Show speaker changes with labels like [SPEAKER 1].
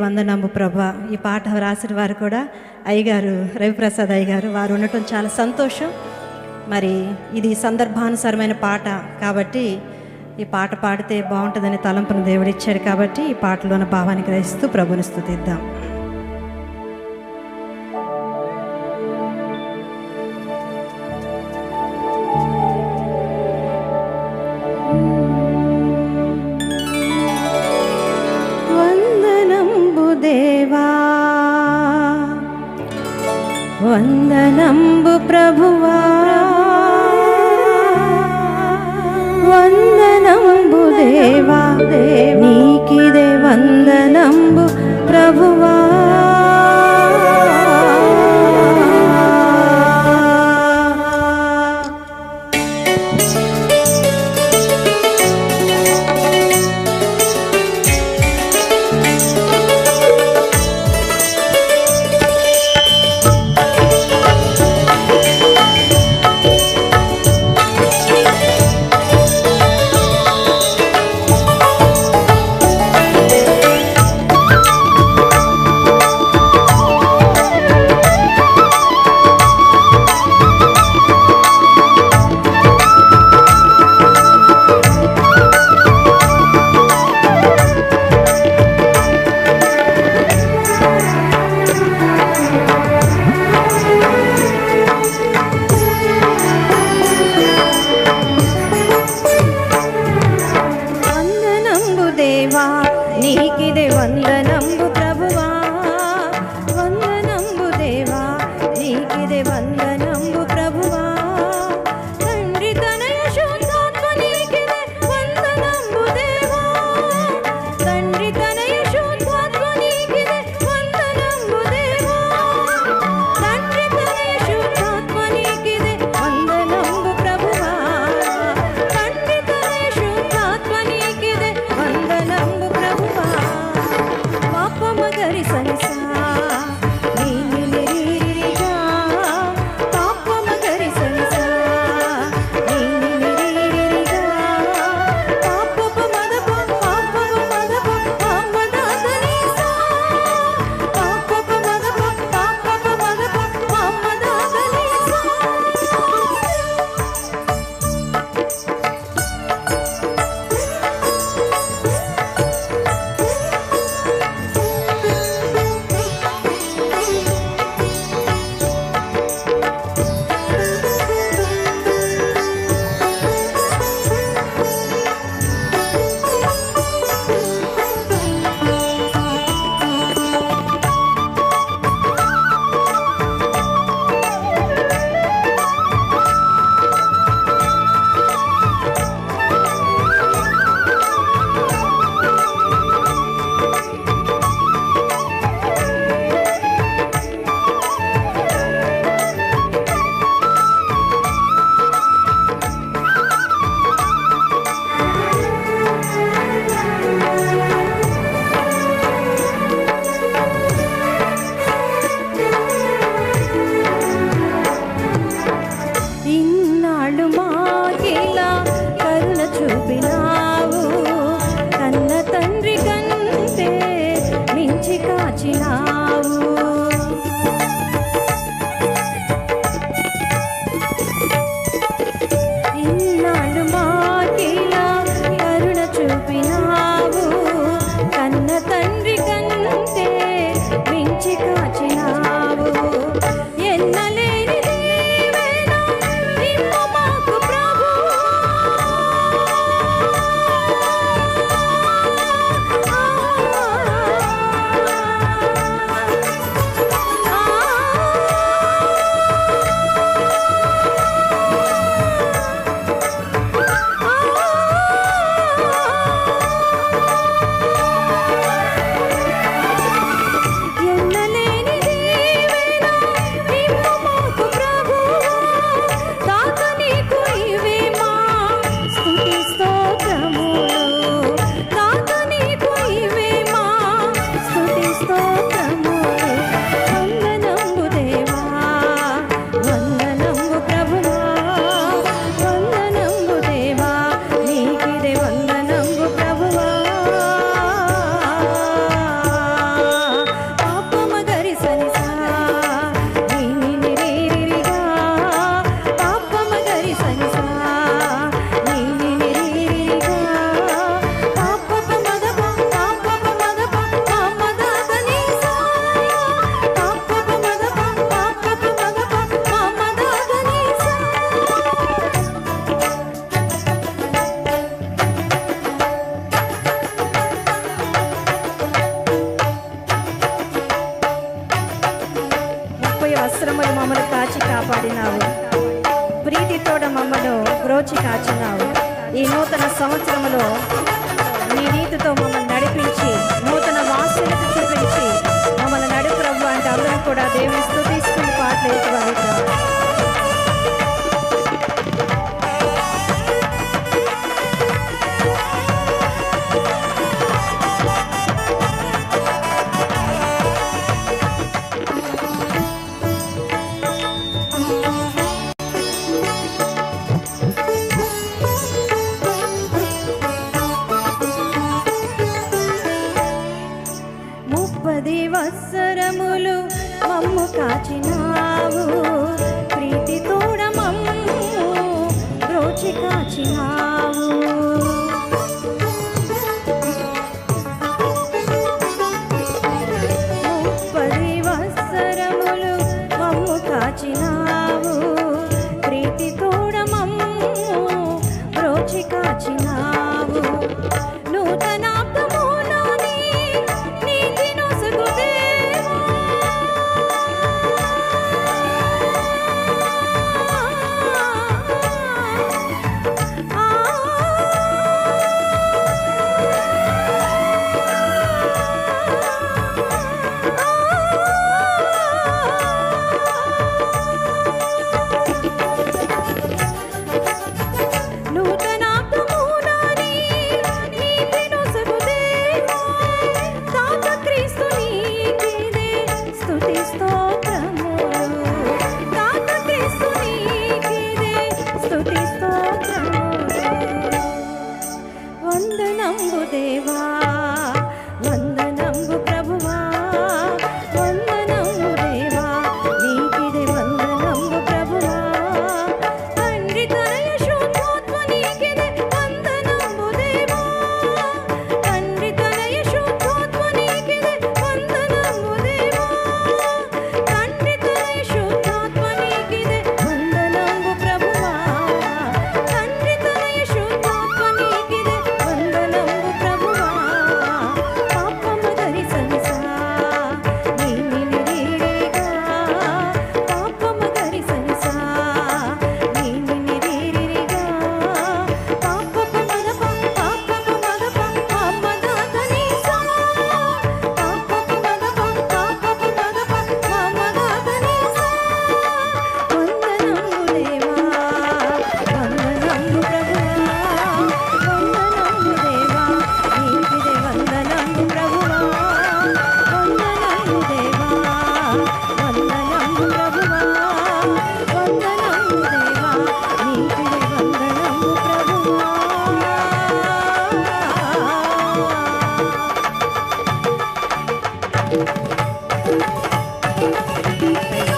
[SPEAKER 1] వందనము ప్రభా. ఈ పాట రాసిన వారు కూడా అయ్యగారు రవిప్రసాద్ అయ్యగారు, వారు ఉండటం చాలా సంతోషం. మరి ఇది సందర్భానుసారమైన పాట కాబట్టి ఈ పాట పాడితే బాగుంటుందని తలంపును దేవుడిచ్చాడు కాబట్టి ఈ పాటలోని భావాన్ని గ్రహిస్తూ ప్రభుని స్తుతిద్దాం. దేవా వందనంబు ప్రభువా, వందనంబు దేవా, నీకిదే వందనంబు ప్రభువా. నీకిదే వందనంబు ప్రభువా, వందనంబు దేవా, నీకిదే వందనంబు ప్రభువా. తండ్రి తనయ శుద్ధాత్మ నీకిదే వందనంబు దేవా, తండ్రి తనయ శుద్ధాత్మ నీకిదే వందనంబు దేవా, తండ్రి తనయ శుద్ధాత్మ నీకిదే వందనంబు ప్రభువా, తండ్రి తనయ శుద్ధాత్మ నీకిదే వందనంబు ప్రభువా. పాపమగరి సనిసా నీని నిరీరిగా, పాపమగరి సనిసా నీని నిరీరిగా, పాపప మదప పాపప మదప పాపదాదనిసా, పాపప మదప పాపప మదప పాపదాదనిసా. ఇన్నాళ్ళు మాకిలా కరుణ చూపినావు, కన్న తండ్రి కంటే మించి కాచినావు. ఇన్నాళ్ళు మాకిలా కరుణ చూపినావు, కన్న తండ్రి కంటే మించి కాచినావు. ఎన్నలేని దీవెన నిమ్ము మాకు ప్రభువా, మమ్మల్ని కాచి కాపాడినావు. ప్రీతితోడ మమ్మను బ్రోచి కాచినావు. ఈ నూతన సంవత్సరంలో నీ నీతితో మమ్మల్ని నడిపించి నూతన వాసనకు చూపించి మమ్మల్ని నడు ప్రభు అంటే అందరం కూడా దేవుని స్తుతిస్తున్న పాటలు ఎక్కువ. సంవత్సరములు మమ్ము కాచినావు. ప్రీతితోడ మమ్ము బ్రోచి కాచినావు. 30 సంవత్సరములు మమ్ము కాచినావు. ప్రీతితోడ మమ్ము బ్రోచి కాచినావు. వందనంబు దేవా, వందనంబు ప్రభువా, వందనంబు దేవా, నీకిదే వందనంబు ప్రభువా. తండ్రి తనయ శుద్ధాత్మ నీకిదే వందనంబు దేవా. తండ్రి తనయ శుద్ధాత్మ నీకిదే వందనంబు దేవా. తండ్రి తనయ శుద్ధాత్మ నీకిదే వందనంబు ప్రభువా. తండ్రి తనయ శుద్ధాత్మ నీకిదే వందనంబు ప్రభువా. పాపము ధరిసనిసా నీని నిరీరిగా, పాపము ధరిసనిసా నీని నిరీరిగా. పాపపు మదప పాపపు మదప మమదాతనీసా. పాపపు మదప పాపపు మదప మమదాతనీసా. వందనంబు దేవా, వందనంబు ప్రభువా, వందనంబు దేవా, నీకిదే వందనంబు ప్రభువా. వందనంబు దేవా, వందనంబు ప్రభువా, వందనంబు దేవా, నీకిదే వందనంబు ప్రభువా. Praise